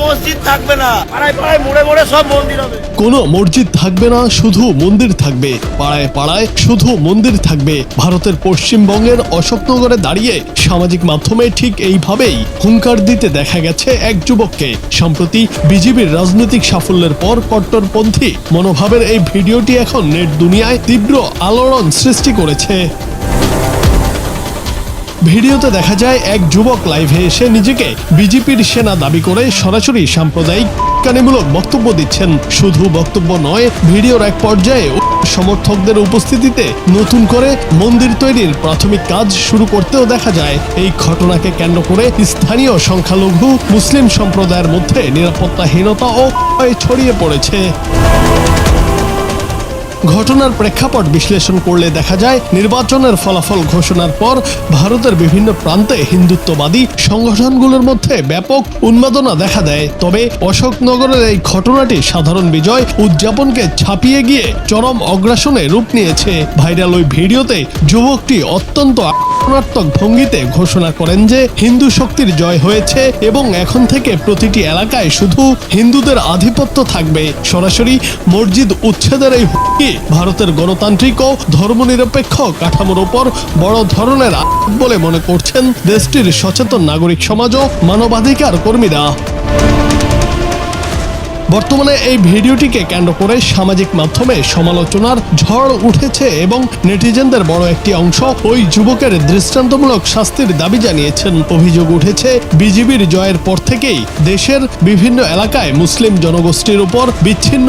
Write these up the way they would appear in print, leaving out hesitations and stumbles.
মসজিদ থাকবে না, পাড়ায় পাড়ায় মোড়ে মোড়ে সব মন্দির হবে। কোনো মসজিদ থাকবে না, শুধু মন্দির থাকবে। পাড়ায় পাড়ায় শুধু মন্দির থাকবে। ভারতের পশ্চিমবঙ্গের অশোকনগরে দাঁড়িয়ে সামাজিক মাধ্যমে ঠিক এইভাবেই হুঙ্কার দিতে দেখা গেছে এক যুবককে। সম্প্রতি বিজেপির রাজনৈতিক সাফল্যের পর কট্টরপন্থী মনোভাবের এই ভিডিওটি এখন নেট দুনিয়ায় তীব্র আলোড়ন সৃষ্টি করেছে। ভিডিওতে দেখা যায় এক যুবক লাইভে এসে নিজেকে বিজেপির সেনা দাবি করে সরাসরি সাম্প্রদায়িক উস্কানিমূলক বক্তব্য দিচ্ছেন। শুধু বক্তব্য নয়, ভিডিওর এক পর্যায়ে সমর্থকদের উপস্থিতিতে নতুন করে মন্দির তৈরির প্রাথমিক কাজ শুরু করতেও দেখা যায়। এই ঘটনাকে কেন্দ্র করে স্থানীয় সংখ্যালঘু মুসলিম সম্প্রদায়ের মধ্যে নিরাপত্তাহীনতা ও ভয় ছড়িয়ে পড়েছে। ঘটনার প্রেক্ষাপট বিশ্লেষণ করলে দেখা যায়, নির্বাচনের ফলাফল ঘোষণার পর ভারতের বিভিন্ন প্রান্তে হিন্দুত্ববাদী সংগঠনগুলোর মধ্যে ব্যাপক উন্মাদনা দেখা দেয়। তবে অশোকনগরের এই ঘটনাটি সাধারণ বিজয় উদযাপনকে ছাপিয়ে গিয়ে চরম অগ্রাসনে রূপ নিয়েছে। ভাইরাল ওই ভিডিওতে যুবকটি অত্যন্ত আক্রমণাত্মক ভঙ্গিতে ঘোষণা করেন যে হিন্দু শক্তির জয় হয়েছে এবং এখন থেকে প্রতিটি এলাকায় শুধু হিন্দুদের আধিপত্য থাকবে। সরাসরি মসজিদ উচ্ছেদের এই হুমকি ভারতের গণতান্ত্রিক ও ধর্মনিরপেক্ষ কাঠামোর উপর বড় ধরনের আঘাত বলে মনে করছেন দেশটির সচেতন নাগরিক সমাজ ও মানবাধিকার কর্মীরা। বর্তমানে এই ভিডিওটিকে কেন্দ্র করে সামাজিক মাধ্যমে সমালোচনার ঝড় উঠেছে এবং নেটিজেনদের বড় একটি অংশ ওই যুবকের দৃষ্টান্তমূলক শাস্তির দাবি জানিয়েছেন। অভিযোগ উঠেছে, বিজেপির জয়ের পর থেকেই দেশের বিভিন্ন এলাকায় মুসলিম জনগোষ্ঠীর উপর বিচ্ছিন্ন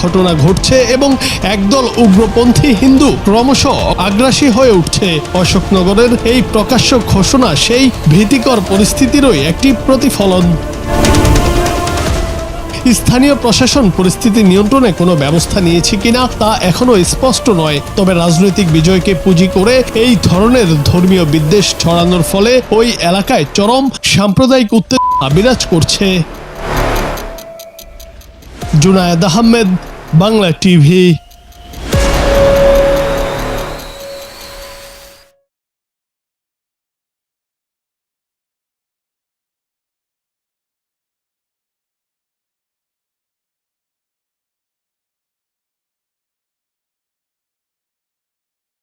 ঘটনা ঘটছে এবং একদল উগ্রপন্থী হিন্দু ক্রমশ আগ্রাসী হয়ে উঠছে। অশোকনগরের এই প্রকাশ্য ঘোষণা সেই ভীতিকর পরিস্থিতিরই একটি প্রতিফলন। স্থানীয় প্রশাসন পরিস্থিতি নিয়ন্ত্রণে কোনো ব্যবস্থা নিয়েছে কিনা তা এখনো স্পষ্ট নয়। তবে রাজনৈতিক বিজয়কে পুঁজি করে এই ধরনের ধর্মীয় বিদ্বেষ ছড়ানোর ফলে ওই এলাকায় চরম সাম্প্রদায়িক উত্তেজনা বিরাজ করছে। জুনায়েদ আহমেদ, বাংলা টিভি।